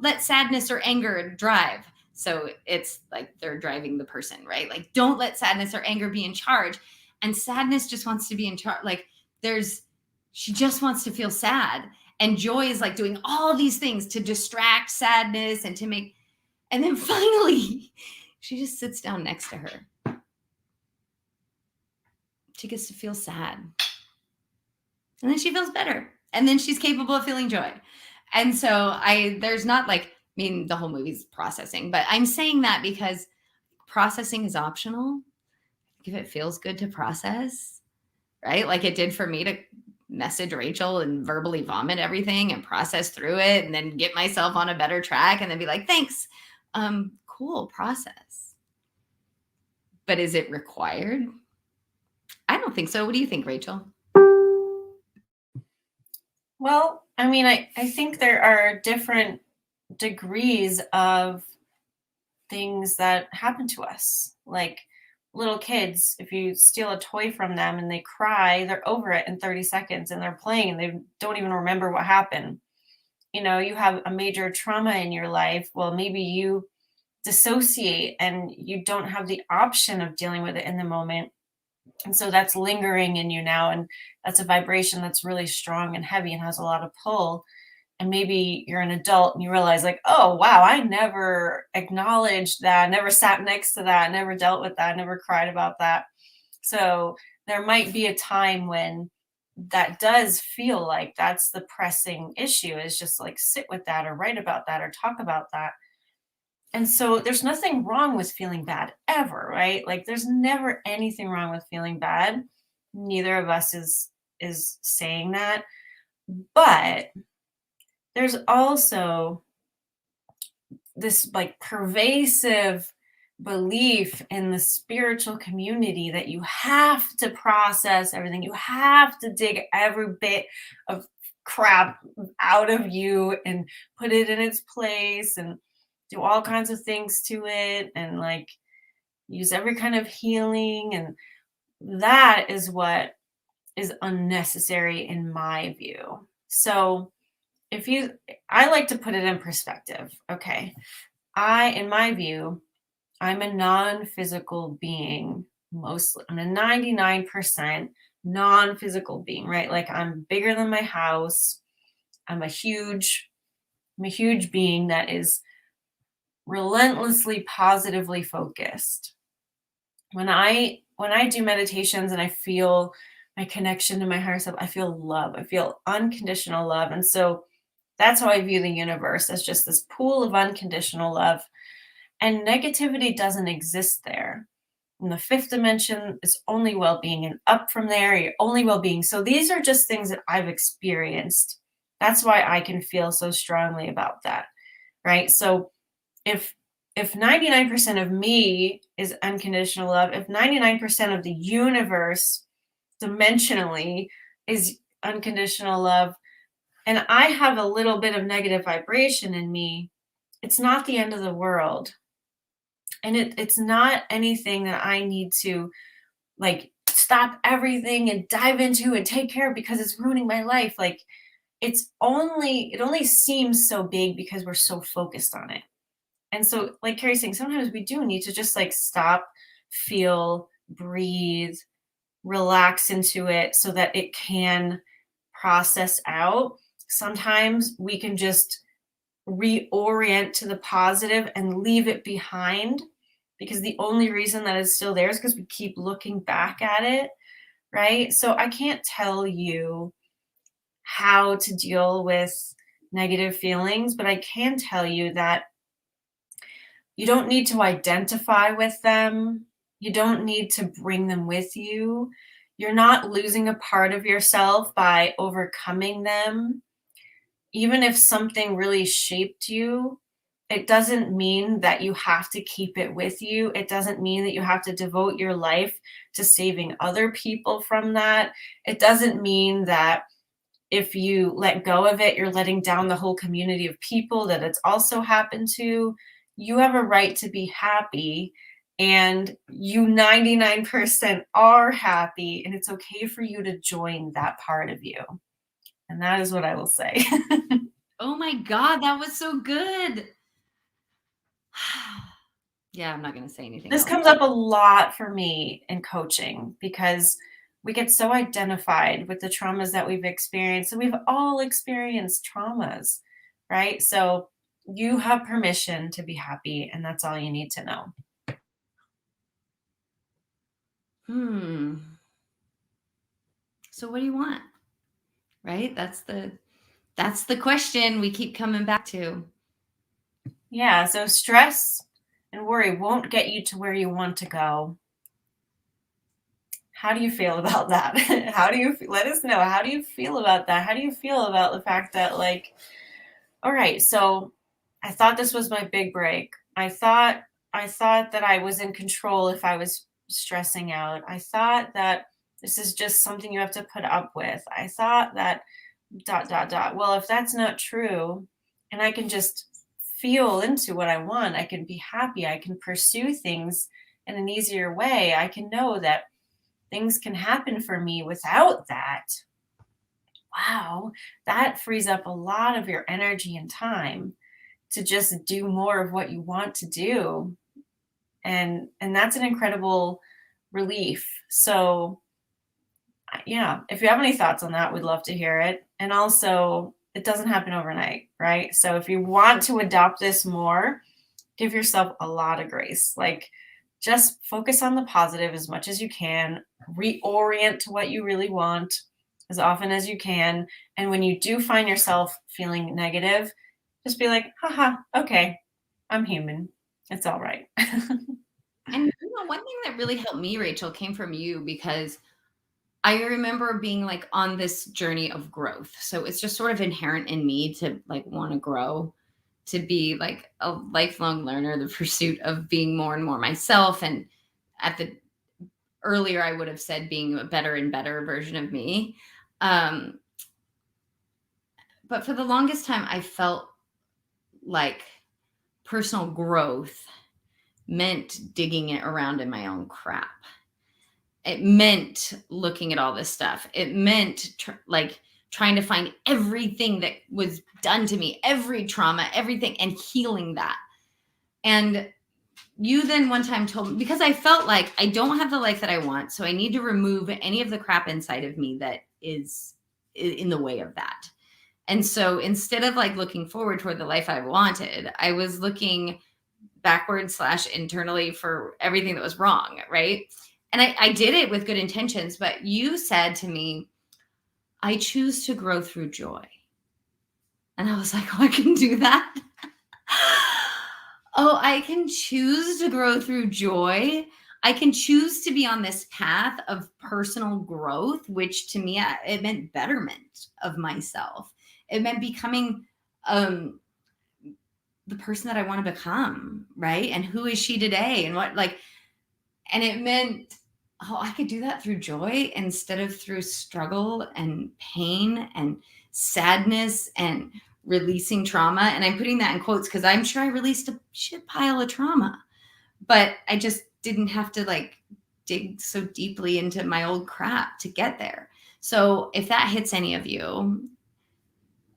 let sadness or anger drive. So it's like they're driving the person, right? Like, don't let sadness or anger be in charge. And sadness just wants to be in charge. Like she just wants to feel sad. And Joy is like doing all these things to distract sadness and and then finally she just sits down next to her. She gets to feel sad. And then she feels better. And then she's capable of feeling joy. And so there's not like, I mean, the whole movie's processing, but I'm saying that because processing is optional. If it feels good to process, right? Like it did for me to message Rachel and verbally vomit everything and process through it and then get myself on a better track and then be like, thanks. Cool process. But is it required? I don't think so. What do you think, Rachel? Well, I mean, I think there are different degrees of things that happen to us. Like little kids, if you steal a toy from them and they cry, they're over it in 30 seconds and they're playing and they don't even remember what happened. You know, you have a major trauma in your life. Well, maybe you dissociate and you don't have the option of dealing with it in the moment. And so that's lingering in you now. And that's a vibration that's really strong and heavy and has a lot of pull. And maybe you're an adult and you realize, like, oh, wow, I never acknowledged that, never sat next to that, never dealt with that, never cried about that. So there might be a time when that does feel like that's the pressing issue, is just like sit with that or write about that or talk about that. And so there's nothing wrong with feeling bad ever, right? Like there's never anything wrong with feeling bad. Neither of us is saying that. But there's also this like pervasive belief in the spiritual community that you have to process everything. You have to dig every bit of crap out of you and put it in its place and do all kinds of things to it and like use every kind of healing. And that is what is unnecessary in my view. So I like to put it in perspective. Okay. In my view, I'm a non-physical being mostly. I'm a 99% non-physical being, right? Like I'm bigger than my house. I'm a huge being that is relentlessly positively focused. When I do meditations and I feel my connection to my higher self, I feel love. I feel unconditional love. And so that's how I view the universe, as just this pool of unconditional love. And negativity doesn't exist there. In the fifth dimension, it's only well-being. And up from there, you're only well-being. So these are just things that I've experienced. That's why I can feel so strongly about that, right? So if 99% of me is unconditional love, if 99% of the universe dimensionally is unconditional love, and I have a little bit of negative vibration in me, it's not the end of the world. And it's not anything that I need to like stop everything and dive into and take care of because it's ruining my life. Like it only seems so big because we're so focused on it. And so, like Carrie's saying, sometimes we do need to just like stop, feel, breathe, relax into it so that it can process out. Sometimes we can just reorient to the positive and leave it behind, because the only reason that it's still there is because we keep looking back at it, right? So I can't tell you how to deal with negative feelings, but I can tell you that you don't need to identify with them. You don't need to bring them with you. You're not losing a part of yourself by overcoming them. Even if something really shaped you, it doesn't mean that you have to keep it with you. It doesn't mean that you have to devote your life to saving other people from that. It doesn't mean that if you let go of it, you're letting down the whole community of people that it's also happened to. You have a right to be happy, and you 99% are happy, and it's okay for you to join that part of you. And that is what I will say. Oh my God, that was so good. Yeah, I'm not going to say anything This else. comes up a lot for me in coaching because we get so identified with the traumas that we've experienced, and we've all experienced traumas, right? So you have permission to be happy, and that's all you need to know. So what do you want? Right? That's the question we keep coming back to. Yeah, so stress and worry won't get you to where you want to go. How do you feel about that? Let us know. How do you feel about that? How do you feel about the fact that, like, all right, so I thought this was my big break. I thought that I was in control if I was stressing out. I thought that this is just something you have to put up with. I thought that dot dot dot. Well, if that's not true, and I can just feel into what I want, I can be happy, I can pursue things in an easier way. I can know that things can happen for me without that. Wow, that frees up a lot of your energy and time to just do more of what you want to do. And that's an incredible relief. So yeah, if you have any thoughts on that, we'd love to hear it. And also, it doesn't happen overnight, right? So if you want to adopt this more, give yourself a lot of grace. Like, just focus on the positive as much as you can, reorient to what you really want as often as you can. And when you do find yourself feeling negative, just be like, haha, okay, I'm human. It's all right. And one thing that really helped me, Rachel, came from you, because I remember being like on this journey of growth. So it's just sort of inherent in me to like want to grow, to be like a lifelong learner, the pursuit of being more and more myself. And at the earlier, I would have said being a better and better version of me. But for the longest time, I felt like personal growth meant digging it around in my own crap. It meant looking at all this stuff. It meant trying to find everything that was done to me, every trauma, everything, and healing that. And you then one time told me, because I felt like I don't have the life that I want, so I need to remove any of the crap inside of me that is in the way of that. And so instead of like looking forward toward the life I wanted, I was looking backwards / internally for everything that was wrong, right? And I did it with good intentions, but you said to me, I choose to grow through joy. And I was like, oh, I can do that. Oh, I can choose to grow through joy. I can choose to be on this path of personal growth, which to me, it meant betterment of myself. It meant becoming the person that I want to become, right? And who is she today? And and it meant, oh, I could do that through joy instead of through struggle and pain and sadness and releasing trauma. And I'm putting that in quotes because I'm sure I released a shit pile of trauma, but I just didn't have to like dig so deeply into my old crap to get there. So if that hits any of you,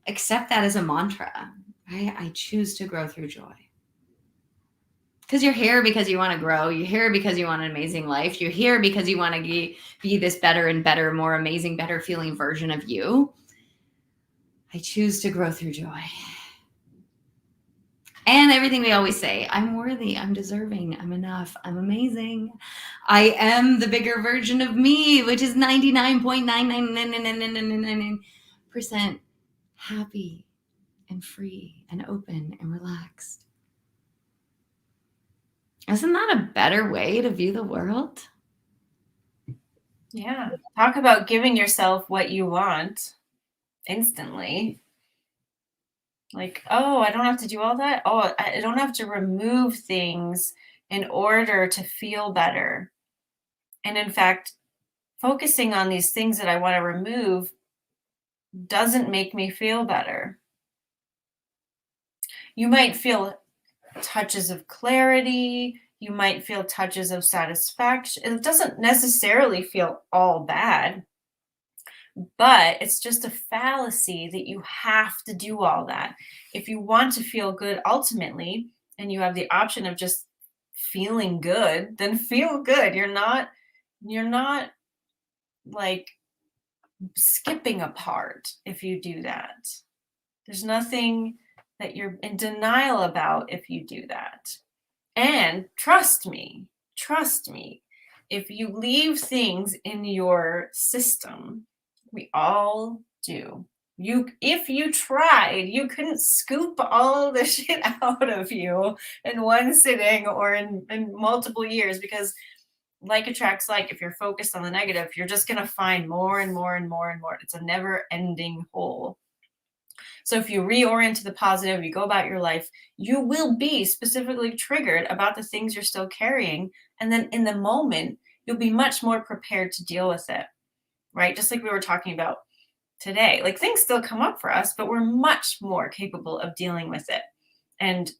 accept that as a mantra, right? I choose to grow through joy. Because you're here because you want to grow. You're here because you want an amazing life. You're here because you want to be this better and better, more amazing, better feeling version of you. I choose to grow through joy. And everything we always say, I'm worthy, I'm deserving, I'm enough, I'm amazing. I am the bigger version of me, which is 99.99999% happy and free and open and relaxed. Isn't that a better way to view the world? Yeah. Talk about giving yourself what you want instantly. Like, oh, I don't have to do all that. Oh, I don't have to remove things in order to feel better. And in fact, focusing on these things that I want to remove doesn't make me feel better. You might feel touches of clarity. You might feel touches of satisfaction. It doesn't necessarily feel all bad, but it's just a fallacy that you have to do all that. If you want to feel good ultimately, and you have the option of just feeling good, then feel good. You're not like skipping a part if you do that. There's nothing that you're in denial about if you do that. And trust me, if you leave things in your system, we all do. If you tried, you couldn't scoop all the shit out of you in one sitting or in multiple years, because like attracts like. If you're focused on the negative, you're just going to find more and more and more and more. It's a never ending hole. So if you reorient to the positive, you go about your life, you will be specifically triggered about the things you're still carrying. And then in the moment, you'll be much more prepared to deal with it, right? Just like we were talking about today. Like, things still come up for us, but we're much more capable of dealing with it and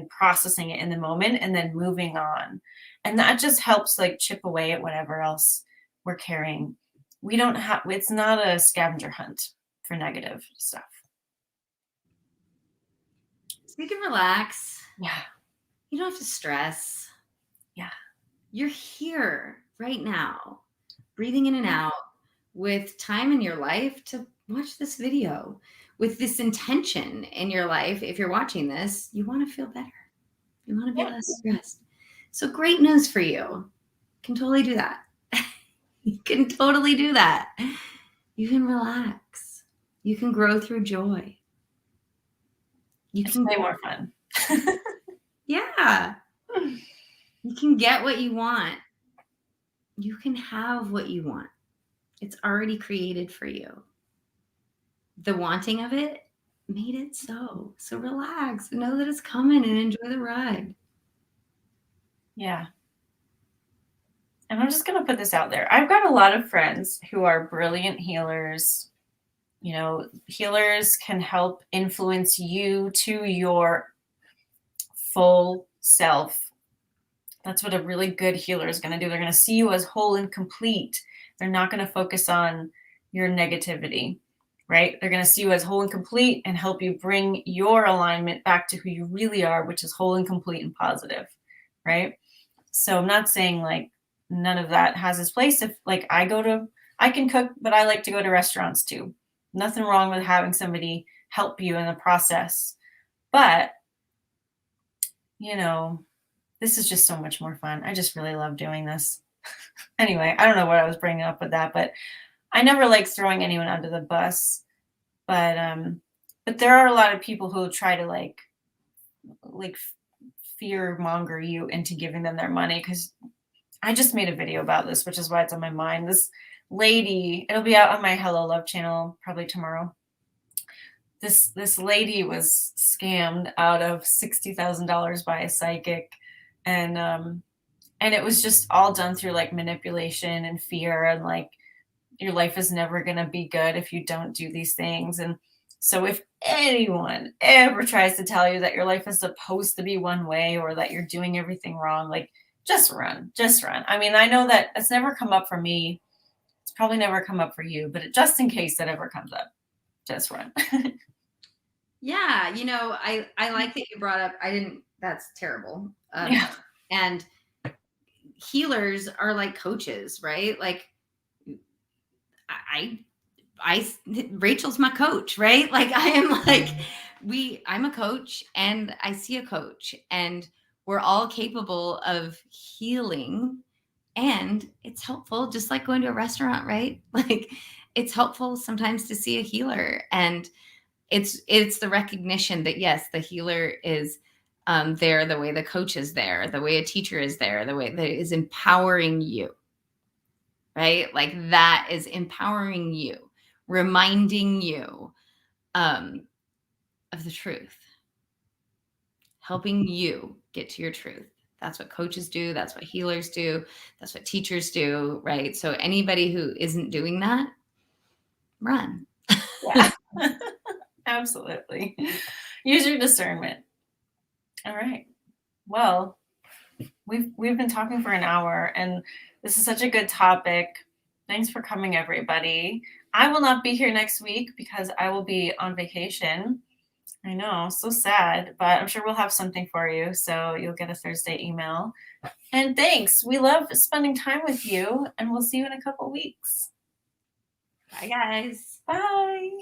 processing it in the moment and then moving on. And that just helps like chip away at whatever else we're carrying. We don't have, it's not a scavenger hunt for negative stuff. So you can relax. Yeah. You don't have to stress. Yeah. You're here right now, breathing in and out, with time in your life to watch this video, with this intention in your life. If you're watching this, you want to feel better. You want to be less stressed. So great news for you. You can totally do that. You can totally do that. You can relax. You can grow through joy. You It's can way more fun. Yeah. You can get what you want. You can have what you want. It's already created for you. The wanting of it made it so. So relax and know that it's coming and enjoy the ride. Yeah. And I'm just going to put this out there. I've got a lot of friends who are brilliant healers. You know, healers can help influence you to your full self. That's what a really good healer is going to do. They're going to see you as whole and complete. They're not going to focus on your negativity, right? They're going to see you as whole and complete and help you bring your alignment back to who you really are, which is whole and complete and positive, right? So I'm not saying like none of that has its place. If like I can cook, but I like to go to restaurants too. Nothing wrong with having somebody help you in the process. But, you know, this is just so much more fun. I just really love doing this. Anyway, I don't know what I was bringing up with that, but I never like throwing anyone under the bus. But there are a lot of people who try to like fear monger you into giving them their money, because I just made a video about this, which is why it's on my mind. This lady, it'll be out on my Hello Love channel probably tomorrow. This lady was scammed out of $60,000 by a psychic, and it was just all done through like manipulation and fear, and like your life is never going to be good if you don't do these things. And so if anyone ever tries to tell you that your life is supposed to be one way or that you're doing everything wrong, like just run. I mean, I know that it's never come up for me. It's probably never come up for you, but just in case that ever comes up, just run. Yeah, I like that you brought up, that's terrible. Yeah. And healers are like coaches, right? Like I, Rachel's my coach, right? Like I am like, I'm a coach and I see a coach, and we're all capable of healing. And it's helpful, just like going to a restaurant, right? Like it's helpful sometimes to see a healer. And it's the recognition that yes, the healer is there the way the coach is there, the way a teacher is there, the way that is empowering you, right? Like that is empowering you, reminding you of the truth, helping you get to your truth. That's what coaches do. That's what healers do. That's what teachers do, right? So anybody who isn't doing that, run. Yeah. Absolutely. Use your discernment. All right. Well, we've been talking for an hour, and this is such a good topic. Thanks for coming, everybody. I will not be here next week because I will be on vacation. I know, so sad, but I'm sure we'll have something for you. So you'll get a Thursday email. And thanks. We love spending time with you, and we'll see you in a couple weeks. Bye, guys. Bye.